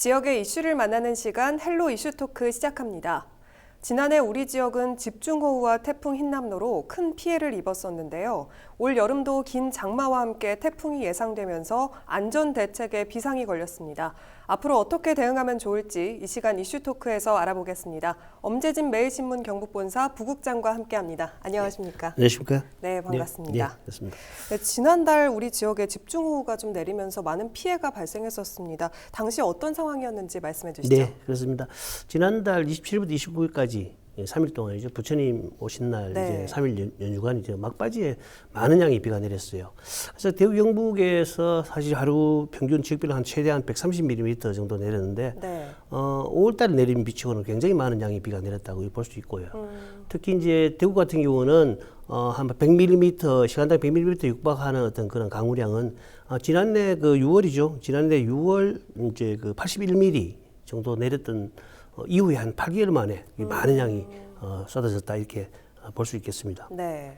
지역의 이슈를 만나는 시간 헬로 이슈 토크 시작합니다. 지난해 우리 지역은 집중호우와 태풍 흰남노로 큰 피해를 입었었는데요. 올 여름도 긴 장마와 함께 태풍이 예상되면서 안전 대책에 비상이 걸렸습니다. 앞으로 어떻게 대응하면 좋을지 이 시간 이슈 토크에서 알아보겠습니다. 엄재진 매일신문 경북본사 부국장과 함께합니다. 안녕하십니까? 안녕하십니까? 네, 반갑습니다. 네, 그렇습니다. 네, 지난달 우리 지역에 집중호우가 좀 내리면서 많은 피해가 발생했었습니다. 당시 어떤 상황이었는지 말씀해 주시죠. 네, 그렇습니다. 지난달 27일부터 29일까지 3일 동안이죠. 부처님 오신 날 네. 이제 3일 연휴간 이제 막바지에 많은 양의 비가 내렸어요. 그래서 대구 경북에서 사실 하루 평균 지역별로 한 최대한 130mm 정도 내렸는데 네. 5월달에 내린 비치고는 굉장히 많은 양의 비가 내렸다고 볼 수 있고요. 특히 이제 대구 같은 경우는 한 100mm 시간당 100mm 육박하는 어떤 그런 강우량은 지난해 그 6월이죠. 지난해 6월 이제 그 81mm 정도 내렸던 이후에 한 8개월 만에 많은 양이 쏟아졌다 이렇게 볼 수 있겠습니다. 네.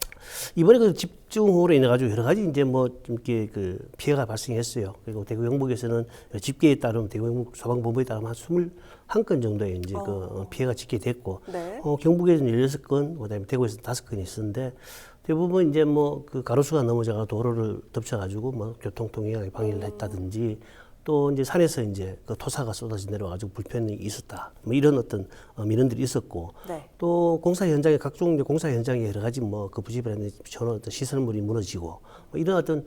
이번에 그 집중호우로 인해 가지고 여러 가지 이제 뭐 좀 이렇게 그 피해가 발생했어요. 그리고 대구 영북에서는 집계에 따르면 대구 영북 소방본부에 따르면 한 21건 정도의 이제 그 피해가 집계됐고, 네. 경북에서는 16건, 그다음에 대구에서는 5건이 있었는데 대부분 이제 뭐 그 가로수가 넘어져가 도로를 덮쳐가지고 뭐 교통 통행에 방해를 했다든지. 또 이제 산에서 이제 그 토사가 쏟아져 내려와가지고 불편이 있었다. 뭐 이런 어떤 민원들이 있었고, 네. 또 공사 현장에 각종 이제 공사 현장에 여러 가지 뭐 그 부지런히 전원 어떤 시설물이 무너지고 뭐 이런 어떤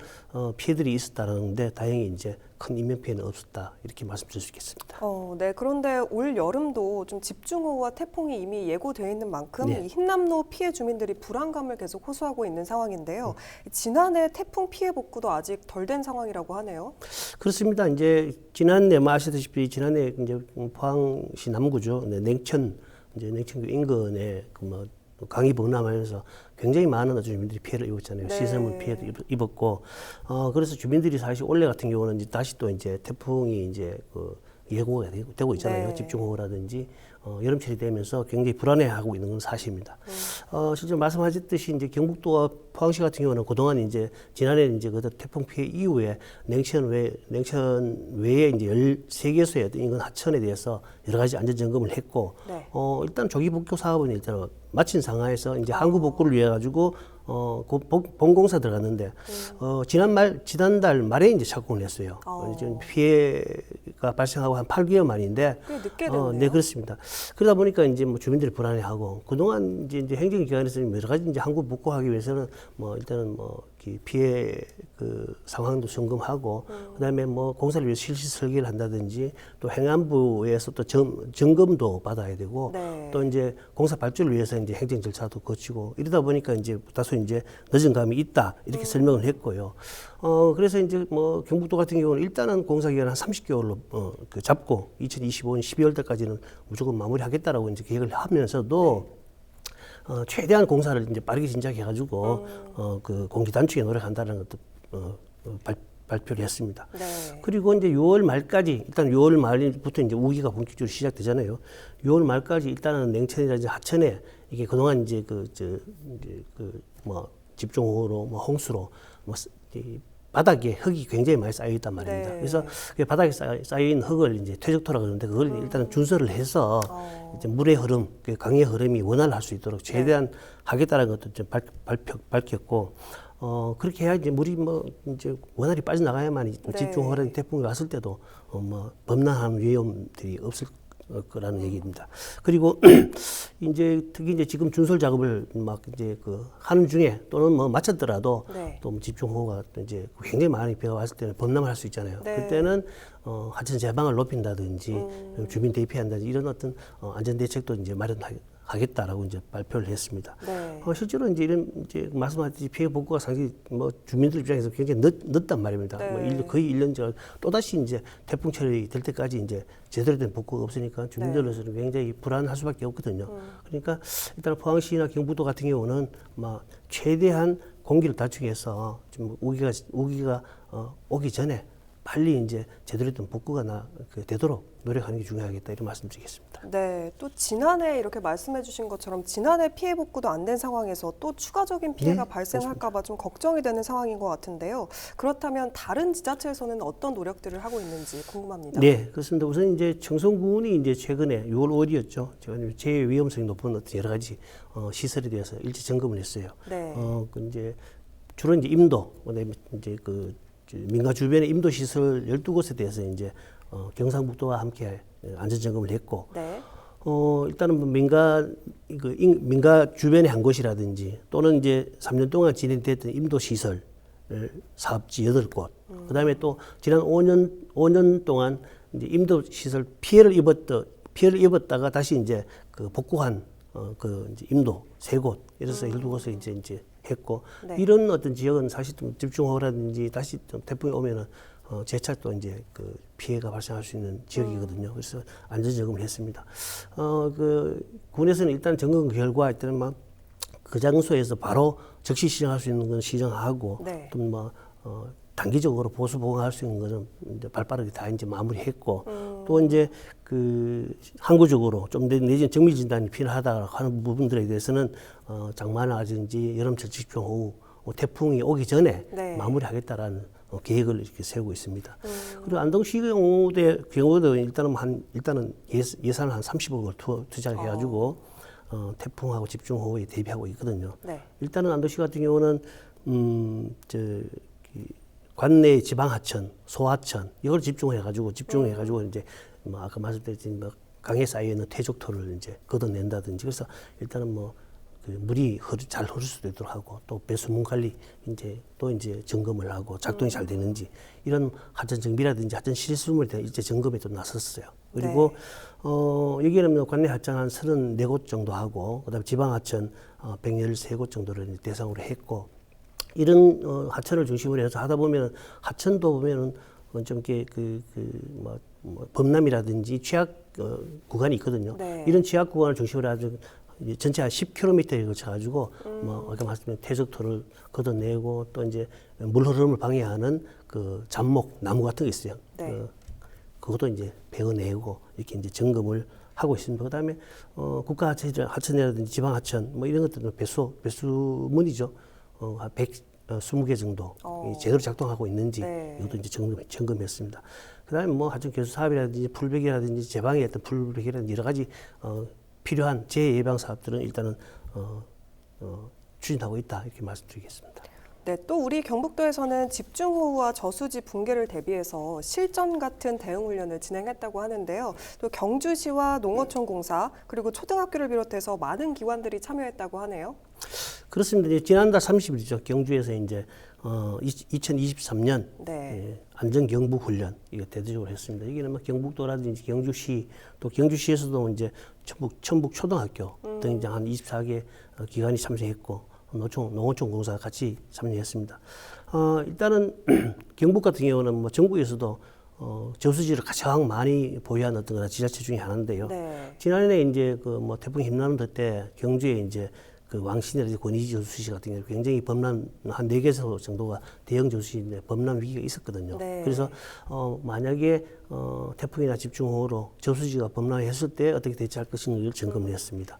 피해들이 있었다는데 다행히 이제 큰 인명 피해는 없었다 이렇게 말씀드릴 수 있겠습니다. 네. 그런데 올 여름도 좀 집중호우와 태풍이 이미 예고되어 있는 만큼 네. 이 흰남노 피해 주민들이 불안감을 계속 호소하고 있는 상황인데요. 지난해 태풍 피해 복구도 아직 덜 된 상황이라고 하네요. 그렇습니다. 이제 지난해 아시다시피 지난해 이제 포항시 남구죠. 네, 냉천구 인근에 그 뭐 강이 범람하면서 굉장히 많은 주민들이 피해를 입었잖아요. 네. 시설물 피해도 입었고, 그래서 주민들이 사실 올해 같은 경우는 이제 다시 또 이제 태풍이 이제 그 예고가 되고 있잖아요. 네. 집중호우라든지 여름철이 되면서 굉장히 불안해하고 있는 건 사실입니다. 실제로 말씀하셨듯이 이제 경북도와 포항시 같은 경우는 그동안 이제 지난해 이제 그 태풍 피해 이후에 냉천 외에 이제 13개소의 어떤 인근 하천에 대해서 여러 가지 안전 점검을 했고, 네. 일단 조기 복구 사업은 일단 마친 상황에서 이제 항구 복구를 위해 가지고 본공사 들어갔는데 지난달 말에 이제 착공을 했어요. 지금 피해가 발생하고 한 8개월 만인데 꽤 늦게 됐네요. 네, 그렇습니다. 그러다 보니까 이제 뭐 주민들이 불안해하고 그동안 이제 행정기관에서 여러 가지 이제 항구 복구하기 위해서는 뭐 일단은 뭐 피해 그 상황도 점검하고 그다음에 뭐 공사를 위해서 실시 설계를 한다든지 또 행안부에서 또 점검도 받아야 되고 네. 또 이제 공사 발주를 위해서 이제 행정 절차도 거치고 이러다 보니까 이제 다소 이제 늦은 감이 있다 이렇게 설명을 했고요. 그래서 이제 뭐 경북도 같은 경우는 일단은 공사 기간 한 30개월로 그 잡고 2025년 12월 달까지는 무조건 마무리하겠다라고 이제 계획을 하면서도 최대한 공사를 이제 빠르게 진작해가지고 그 공기 단축에 노력한다는 것도 발표를 했습니다. 네. 그리고 이제 6월 말까지 일단 6월 말부터 이제 우기가 본격적으로 시작되잖아요. 6월 말까지 일단은 냉천이라든지 하천에 이게 그동안 이제 뭐 집중호우로 뭐 홍수로 뭐 바닥에 흙이 굉장히 많이 쌓여 있단 말입니다. 네. 그래서 그 바닥에 쌓여 있는 흙을 이제 퇴적토라 그러는데 그걸 일단은 준설을 해서 이제 물의 흐름, 강의 흐름이 원활할 수 있도록 최대한 하겠다는 것도 좀 밝혔고. 그렇게 해야 이제 물이 뭐 이제 원활히 빠져나가야만 네. 집중호우라든지 태풍이 왔을 때도 뭐 범람하는 위험들이 없을 거라는 얘기입니다. 그리고 이제 특히 이제 지금 준설 작업을 막 이제 그 하는 중에 또는 뭐 마쳤더라도 네. 또 집중호우가 또 이제 굉장히 많이 비가 왔을 때는 범람을 할 수 있잖아요. 네. 그때는 하천 제방을 높인다든지 주민 대피한다든지 이런 어떤 안전 대책도 이제 마련하겠다라고 이제 발표를 했습니다. 네. 실제로 이제 이런 이제 말씀하셨듯이 피해 복구가 상당히 뭐 주민들 입장에서 굉장히 늦단 말입니다. 네. 뭐 거의 1년 전 또 다시 이제 태풍철이 될 때까지 이제 제대로 된 복구가 없으니까 주민들로서는 굉장히 불안할 수밖에 없거든요. 그러니까 일단 포항시나 경북도 같은 경우는 막 최대한 공기를 단축해서 좀 우기가 오기 전에 빨리 이제 제대로 된 복구가 되도록 노력하는 게 중요하겠다 이런 말씀드리겠습니다. 네, 또 지난해 이렇게 말씀해주신 것처럼 지난해 피해 복구도 안 된 상황에서 또 추가적인 피해가 네, 발생할까봐 좀 걱정이 되는 상황인 것 같은데요. 그렇다면 다른 지자체에서는 어떤 노력들을 하고 있는지 궁금합니다. 네, 그렇습니다. 우선 이제 청송군이 이제 최근에 6월 5일이었죠. 제가 제일 위험성이 높은 어떤 여러 가지 시설에 대해서 일제 점검을 했어요. 네. 그 이제 주로 이제 임도, 그다음에 이제 민가 주변의 임도 시설 12곳에 대해서 이제 경상북도와 함께 안전 점검을 했고, 네. 일단은 뭐 민가 주변의 한 곳이라든지 또는 이제 3년 동안 진행됐던 임도 시설 사업지 8곳, 그다음에 또 지난 5년 동안 이제 임도 시설 피해를 입었다가 다시 이제 그 복구한 이제 임도 3곳, 이래서 12곳을 이제 했고, 네. 이런 어떤 지역은 사실 좀 집중호우라든지 다시 좀 태풍이 오면은 재차 또 이제 그 피해가 발생할 수 있는 지역이거든요. 그래서 안전 점검을 했습니다. 군에서는 일단 점검 결과 일단은 막 그 장소에서 바로 즉시 시정할 수 있는 건 시정하고, 네. 또 단기적으로 보수 보강할 수 있는 것은 이제 발빠르게 다 이제 마무리했고, 또 이제 항구적으로 좀 내지는 정밀 진단이 필요하다고 하는 부분들에 대해서는 장마라든지 여름철 집중호우, 태풍이 오기 전에 네. 마무리하겠다라는 계획을 이렇게 세우고 있습니다. 그리고 안동시 경우도 일단은 예산을 한 30억을 투자해가지고 태풍하고 집중호우에 대비하고 있거든요. 네. 일단은 안동시 같은 경우는 관내 지방하천, 소하천 이걸 집중해가지고 이제 아까 말씀드렸듯이 강에 쌓여 있는 퇴적토를 이제 걷어낸다든지, 그래서 일단은 물이 잘 흐를 수도 있도록 하고, 또 배수문 관리 이제 점검을 하고 작동이 잘 되는지 이런 하천 정비라든지 하천 시설물에 대한 일제 점검에 좀 나섰어요. 그리고 여기는 관내 하천 한 34곳 정도 하고, 그다음에 지방 하천 113곳 정도를 이제 대상으로 했고, 이런 하천을 중심으로 해서 하다 보면 하천도 보면은 좀 이렇게 범람이라든지 취약 구간이 있거든요. 네. 이런 취약 구간을 중심으로 아주 전체 한 10km에 걸쳐가지고 아까 말씀드린 퇴적토를 걷어내고, 또 이제 물 흐름을 방해하는 그 잡목 나무 같은 게 있어요. 네. 그것도 이제 베어내고 이렇게 이제 점검을 하고 있습니다. 그다음에 국가 하천이라든지 지방 하천 이런 것들은 배수문이죠. 한 120개 정도 제대로 작동하고 있는지 네. 이것도 이제 점검했습니다. 그다음에 하천 개수 사업이라든지 풀베기라든지 제방의 어떤 풀베기라든지 여러 가지 필요한 재예방 사업들은 일단은 추진하고 있다 이렇게 말씀드리겠습니다. 네, 또 우리 경북도에서는 집중호우와 저수지 붕괴를 대비해서 실전 같은 대응 훈련을 진행했다고 하는데요. 또 경주시와 농어촌공사 그리고 초등학교를 비롯해서 많은 기관들이 참여했다고 하네요. 그렇습니다. 이제 지난달 30일이죠. 경주에서 이제 2023년 네. 안전 경북 훈련 이거 대대적으로 했습니다. 여기는 경북도라든지 경주시, 또 경주시에서도 이제 천북 초등학교 등 이제 한 24개 기관이 참여했고, 농어촌 공사가 같이 참여했습니다. 일단은 경북 같은 경우는 전국에서도 저수지를 가장 많이 보유한 어떤 지자체 중에 하나인데요. 네. 지난해 이제 태풍 힘나는 때 경주에 이제 왕신이라든지 권이지 저수지 같은 경우 굉장히 범람 한 4개소 정도가 대형 저수지인데 범람 위기가 있었거든요. 네. 그래서 만약에 태풍이나 집중호우로 저수지가 범람했을 때 어떻게 대처할 것인가를 점검을 했습니다.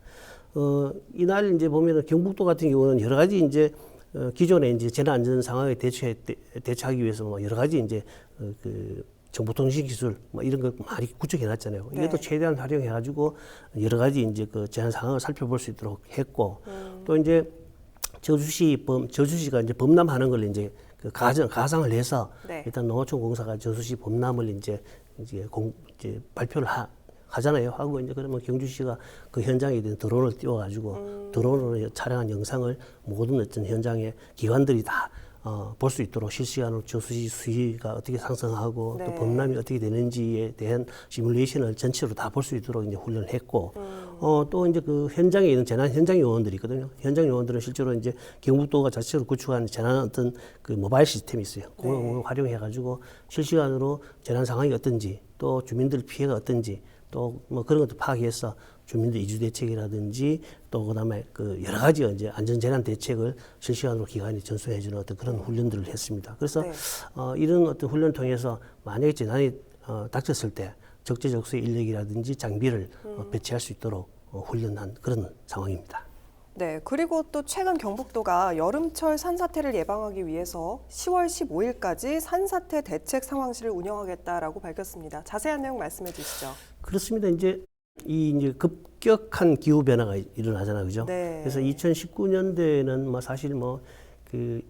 이날 이제 보면은 경북도 같은 경우는 여러 가지 이제 기존에 이제 재난 안전 상황에 대처하기 위해서 여러 가지 이제 정보통신기술 이런 거 많이 구축해놨잖아요. 네. 이것도 최대한 활용해가지고 여러 가지 이제 재난 상황을 살펴볼 수 있도록 했고, 또 이제 저수지가 이제 범람하는 걸 이제 가상을 해서 네. 일단 농어촌 공사가 저수지 범람을 이제 발표를 하잖아요. 하고 이제 그러면 경주시가 그 현장에 대한 드론을 띄워가지고 드론으로 촬영한 영상을 모든 어떤 현장의 기관들이 다 볼 수 있도록 실시간으로 저수지 수위가 어떻게 상승하고 네. 또 범람이 어떻게 되는지에 대한 시뮬레이션을 전체로 다 볼 수 있도록 이제 훈련을 했고, 또 이제 그 현장에 있는 재난 현장 요원들이 있거든요. 현장 요원들은 실제로 이제 경북도가 자체로 구축한 재난 어떤 모바일 시스템이 있어요. 그걸 활용해가지고 실시간으로 재난 상황이 어떤지, 또 주민들 피해가 어떤지 또 뭐 그런 것도 파악해서 주민들 이주 대책이라든지 또 그다음에 그 여러 가지 이제 안전재난 대책을 실시간으로 기관이 전수해주는 어떤 그런 훈련들을 했습니다. 그래서 네. 이런 어떤 훈련을 통해서 만약에 재난이 닥쳤을 때 적재적소의 인력이라든지 장비를 배치할 수 있도록 훈련한 그런 상황입니다. 네, 그리고 또 최근 경북도가 여름철 산사태를 예방하기 위해서 10월 15일까지 산사태 대책 상황실을 운영하겠다라고 밝혔습니다. 자세한 내용 말씀해 주시죠. 그렇습니다. 이제 이제 급격한 기후 변화가 일어나잖아요, 그죠? 네. 그래서 2019년도에는 뭐 사실 뭐 그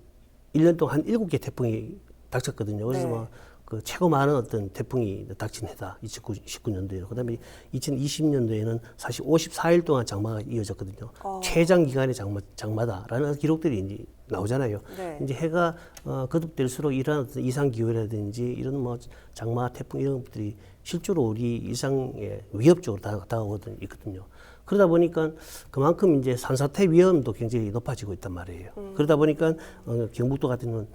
1년 동안 한 7개 태풍이 닥쳤거든요. 그래서 네. 뭐 그 최고 많은 어떤 태풍이 닥친 해다 2019년도에는. 그다음에 2020년도에는 사실 54일 동안 장마가 이어졌거든요. 최장 기간의 장마다라는 기록들이 이제 나오잖아요. 네. 이제 해가 거듭될수록 이러한 어떤 이상 기후라든지 이런 뭐 장마, 태풍 이런 것들이 실제로 우리 일상에 위협적으로 다가오거든요. 있거든요. 그러다 보니까 그만큼 이제 산사태 위험도 굉장히 높아지고 있단 말이에요. 그러다 보니까 경북도 같은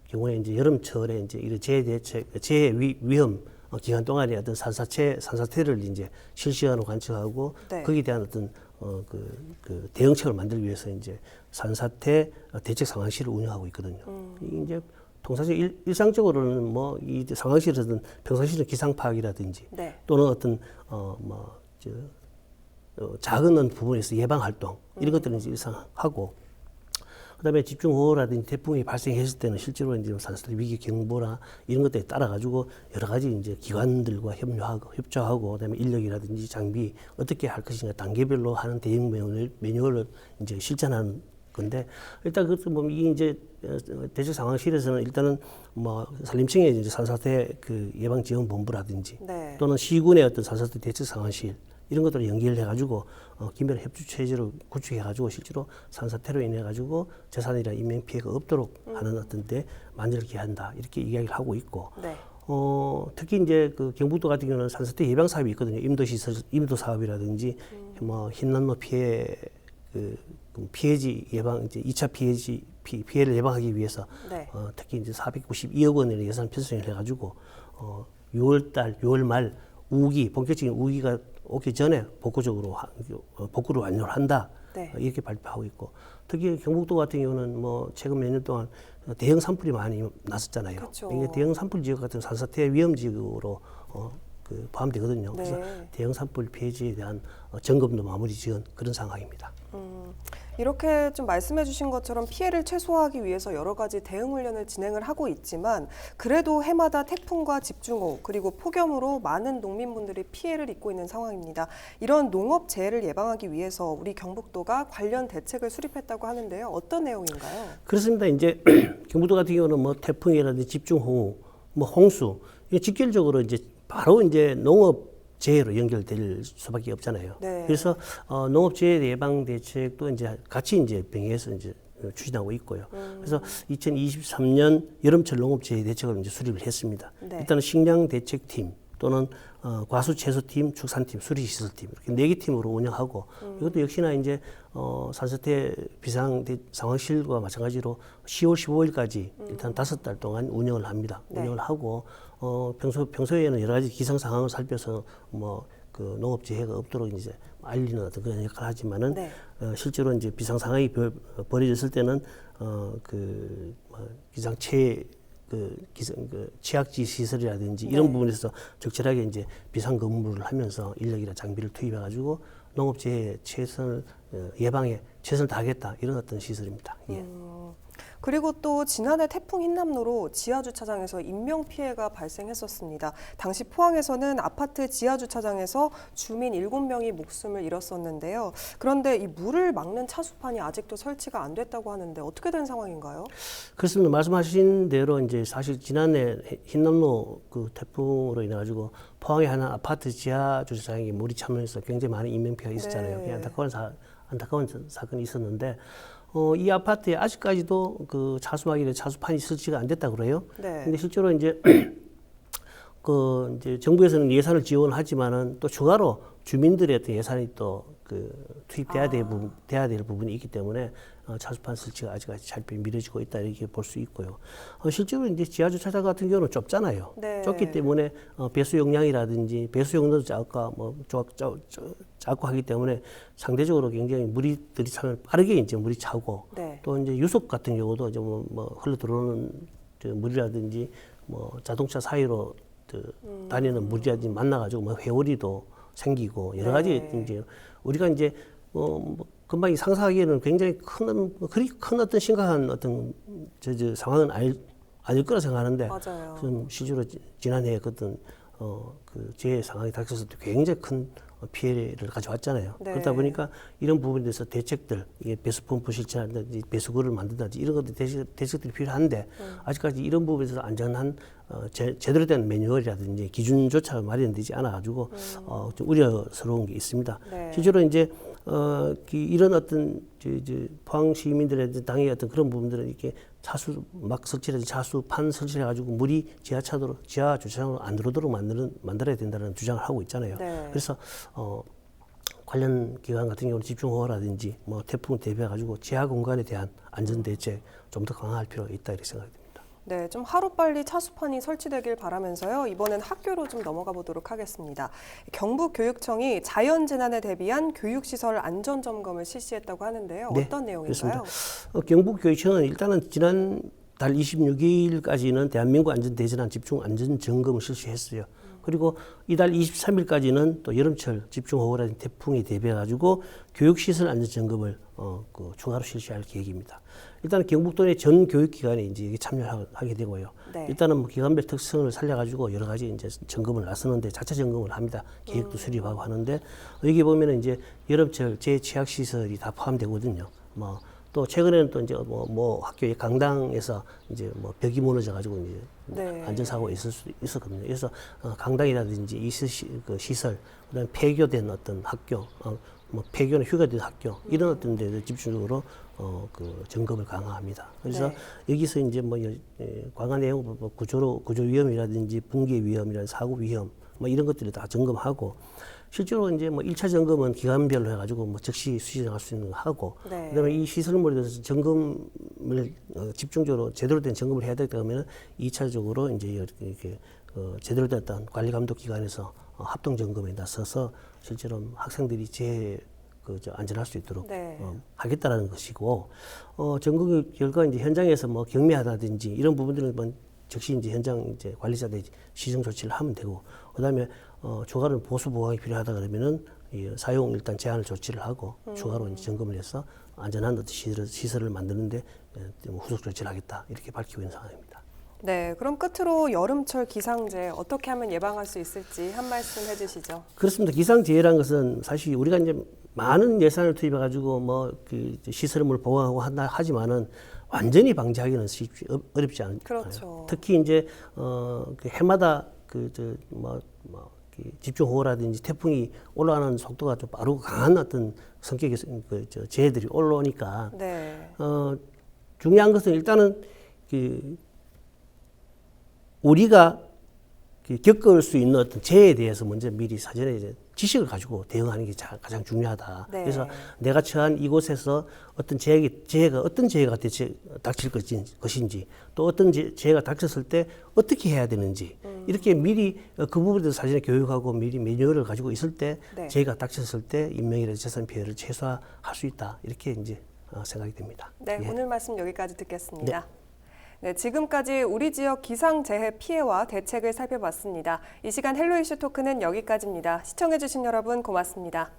경우에 이제 여름철에 이제 이런 재해 위험 기간 동안에 어떤 산사태를 이제 실시간으로 관측하고 네. 거기에 대한 어떤 그 대응책을 만들기 위해서 이제 산사태 대책 상황실을 운영하고 있거든요. 이제 통상적으로 일상적으로는 뭐 이 상황실에서는 평상시는 기상 파악이라든지 네. 또는 어떤 작은 부분에서 예방 활동 이런 것들은 이제 일상하고 그다음에 집중호우라든지 태풍이 발생했을 때는 실제로 이제 산사태 위기 경보나 이런 것들에 따라 가지고 여러 가지 이제 기관들과 협조하고 그다음에 인력이라든지 장비 어떻게 할 것인가 단계별로 하는 대응 매뉴얼을 이제 실천하는 건데 일단 그것도 보면 이 이제 대책 상황실에서는 일단은 뭐 산림청의 이제 산사태 그 예방 지원 본부라든지 네. 또는 시군의 어떤 산사태 대책 상황실 이런 것들을 연결해 가지고 긴밀한 협조 체제를 구축해 가지고 실제로 산사태로 인해 가지고 재산이나 인명 피해가 없도록 하는 어떤 데 만전을 기한다 이렇게 이야기를 하고 있고 네. 특히 이제 그 경북도 같은 경우는 산사태 예방 사업이 있거든요. 임도 사업이라든지 뭐 흰난로 피해 그 피해지 예방 이제 2차 피해를 예방하기 위해서 네. 특히 이제 492억 원의 예산 편성을 해 가지고 6월 말 우기 본격적인 우기가 오기 전에 복구를 완료를 한다. 네. 이렇게 발표하고 있고 특히 경북도 같은 경우는 뭐 최근 몇 년 동안 대형 산불이 많이 났었잖아요. 그렇죠. 이게 대형 산불 지역 같은 산사태 위험 지역으로 포함되거든요. 네. 그래서 대형 산불 피해지에 대한 점검도 마무리 지은 그런 상황입니다. 이렇게 좀 말씀해 주신 것처럼 피해를 최소화하기 위해서 여러 가지 대응 훈련을 진행을 하고 있지만 그래도 해마다 태풍과 집중호우 그리고 폭염으로 많은 농민분들이 피해를 입고 있는 상황입니다. 이런 농업 재해를 예방하기 위해서 우리 경북도가 관련 대책을 수립했다고 하는데요. 어떤 내용인가요? 그렇습니다. 이제 경북도 같은 경우는 뭐 태풍이라든지 집중호우, 뭐 홍수 이게 직결적으로 이제 바로 이제 농업 재해로 연결될 수밖에 없잖아요. 네. 그래서 농업 재해 예방 대책도 이제 같이 이제 병행해서 이제 추진하고 있고요. 그래서 2023년 여름철 농업 재해 대책을 이제 수립을 했습니다. 네. 일단은 식량 대책팀 또는 과수 채소팀, 축산팀, 수리시설팀 이렇게 4개 팀으로 운영하고 이것도 역시나 이제 산사태 비상 상황실과 마찬가지로 10월 15일까지 일단 5달 동안 운영을 합니다. 네. 운영을 하고 평소에는 여러 가지 기상 상황을 살펴서 뭐 그 농업 재해가 없도록 이제 알리는 어떤 그런 역할을 하지만은 네. 실제로 이제 비상 상황이 벌어졌을 때는 취약지 시설이라든지 이런 네. 부분에서 적절하게 이제 비상 근무를 하면서 인력이나 장비를 투입해 가지고 농업 재해 최선을 예방에 최선을 다하겠다 이런 어떤 시설입니다. 예. 그리고 또 지난해 태풍 흰남노로 지하주차장에서 인명피해가 발생했었습니다. 당시 포항에서는 아파트 지하주차장에서 주민 7명이 목숨을 잃었었는데요. 그런데 이 물을 막는 차수판이 아직도 설치가 안 됐다고 하는데 어떻게 된 상황인가요? 그렇습니다. 말씀하신 대로 이제 사실 지난해 흰남노 그 태풍으로 인해 가지고 포항의 한 아파트 지하주차장에 물이 차면서 굉장히 많은 인명피해가 있었잖아요. 네. 안타까운 사건이 있었는데 이 아파트에 아직까지도 그 차수막이나 차수판이 설치가 안 됐다 그래요. 네. 근데 실제로 이제 이제 정부에서는 예산을 지원하지만은 또 추가로 주민들의 어떤 예산이 또 투입돼야 돼야 될 부분이 있기 때문에 차수판 설치가 아직까지 잘 미뤄지고 있다 이렇게 볼 수 있고요. 실제로 이제 지하 주차장 같은 경우는 좁잖아요. 네. 좁기 때문에 배수 용량이라든지 배수 용도도 작고 하기 때문에 상대적으로 굉장히 물이 들이차면 빠르게 이제 물이 차고 네. 또 이제 유속 같은 경우도 이제 뭐 흘러 들어오는 물이라든지 뭐 자동차 사이로 다니는 물이라든지 만나가지고 뭐 회오리도 생기고 여러 가지 이제 우리가 이제 뭐 금방 상상하기에는 굉장히 그리 큰 어떤 심각한 어떤 상황은 아닐 거라 생각하는데 맞아요. 좀 실제로 지난해에 어떤 그 재해 상황이 닥쳤을 때 굉장히 큰 피해를 가져왔잖아요. 네. 그러다 보니까 이런 부분에 대해서 대책들, 이게 배수 펌프 실천한다든지 배수구를 만든다든지 이런 것들 대책들이 필요한데 아직까지 이런 부분에 대해서 안전한 제대로 된 매뉴얼이라든지 기준조차 마련되지 않아가지고 좀 우려스러운 게 있습니다. 네. 실제로 이제 이런 어떤 포항 시민들의 당의 어떤 그런 부분들은 이렇게 차수 막 설치라든지 차수판 설치해 가지고 물이 지하 주차장으로 안 들어오도록 만들어야 된다는 주장을 하고 있잖아요. 네. 그래서 관련 기관 같은 경우는 집중호우라든지 뭐 태풍 대비해 가지고 지하 공간에 대한 안전 대책 좀 더 강화할 필요가 있다 이렇게 생각됩니다. 네, 좀 하루빨리 차수판이 설치되길 바라면서요. 이번엔 학교로 좀 넘어가 보도록 하겠습니다. 경북교육청이 자연재난에 대비한 교육시설 안전점검을 실시했다고 하는데요. 네, 어떤 내용인가요? 경북교육청은 일단은 지난 달 26일까지는 대한민국 안전대재난 집중 안전점검을 실시했어요. 그리고 이달 23일까지는 또 여름철 집중호우라든지 태풍에 대비해가지고 교육시설 안전점검을 추가로 실시할 계획입니다. 일단은 경북도 내 전 교육기관에 이제 여기 참여하게 되고요. 네. 일단은 뭐 기관별 특성을 살려가지고 여러 가지 이제 점검을 나서는데 자체 점검을 합니다. 계획도 수립하고 하는데 여기 보면은 이제 여름철 재취약 시설이 다 포함되거든요. 뭐 또 최근에는 또 이제 뭐 학교의 강당에서 이제 뭐 벽이 무너져 가지고 이제 네. 안전사고가 있었거든요. 그래서 강당이라든지 시설, 그다음에 폐교된 어떤 학교, 뭐 폐교나 휴가된 학교 이런 어떤 데를 집중적으로 점검을 강화합니다. 그래서 네. 여기서 이제 뭐 관할 내용 구조 위험이라든지 붕괴 위험이라든지 사고 위험 뭐 이런 것들을 다 점검하고 실제로 이제 뭐 1차 점검은 기관별로 해가지고 뭐 즉시 수정할 수 있는 거 하고 네. 그다음에 이 시설물에 대해서 점검을 집중적으로 제대로 된 점검을 해야 되다 보면 2차적으로 이제 이렇게 제대로 된 어떤 관리 감독 기관에서 합동 점검에 나서서 실제로 학생들이 안전할 수 있도록 네. 하겠다라는 것이고 점검 결과 이제 현장에서 뭐 경미하다든지 이런 부분들은 뭐 즉시 이제 현장 이제 관리자들이 시정 조치를 하면 되고 그다음에 추가로 보수 보강이 필요하다 그러면은 사용 일단 제한을 조치를 하고 추가로 이제 점검을 해서 안전한 어떤 시설을 만드는데 후속 조치를 하겠다 이렇게 밝히고 있는 상황입니다. 네, 그럼 끝으로 여름철 기상재 어떻게 하면 예방할 수 있을지 한 말씀 해주시죠. 그렇습니다. 기상재해라는 것은 사실 우리가 이제 많은 예산을 투입해가지고 뭐 시설물 보강하고 하지만은 완전히 방지하기는 어렵지 않아요. 그렇죠. 특히 이제 해마다 집중호우라든지 태풍이 올라가는 속도가 좀 빠르고 강한 어떤 성격의 재해들이 올라오니까 네. 중요한 것은 일단은 우리가 겪을 수 있는 어떤 재해에 대해서 먼저 미리 사전에 이제 지식을 가지고 대응하는 게 가장 중요하다. 네. 그래서 내가 처한 이곳에서 어떤 재해가 어떤 재해가 닥칠 것인지 또 어떤 재해가 닥쳤을 때 어떻게 해야 되는지 이렇게 미리 그 부분에 대해서 사전에 교육하고 미리 매뉴얼을 가지고 있을 때 네. 재해가 닥쳤을 때 인명이나 재산 피해를 최소화할 수 있다. 이렇게 이제 생각이 됩니다. 네, 예. 오늘 말씀 여기까지 듣겠습니다. 네, 지금까지 우리 지역 기상재해 피해와 대책을 살펴봤습니다. 이 시간 헬로 이슈 토크는 여기까지입니다. 시청해주신 여러분 고맙습니다.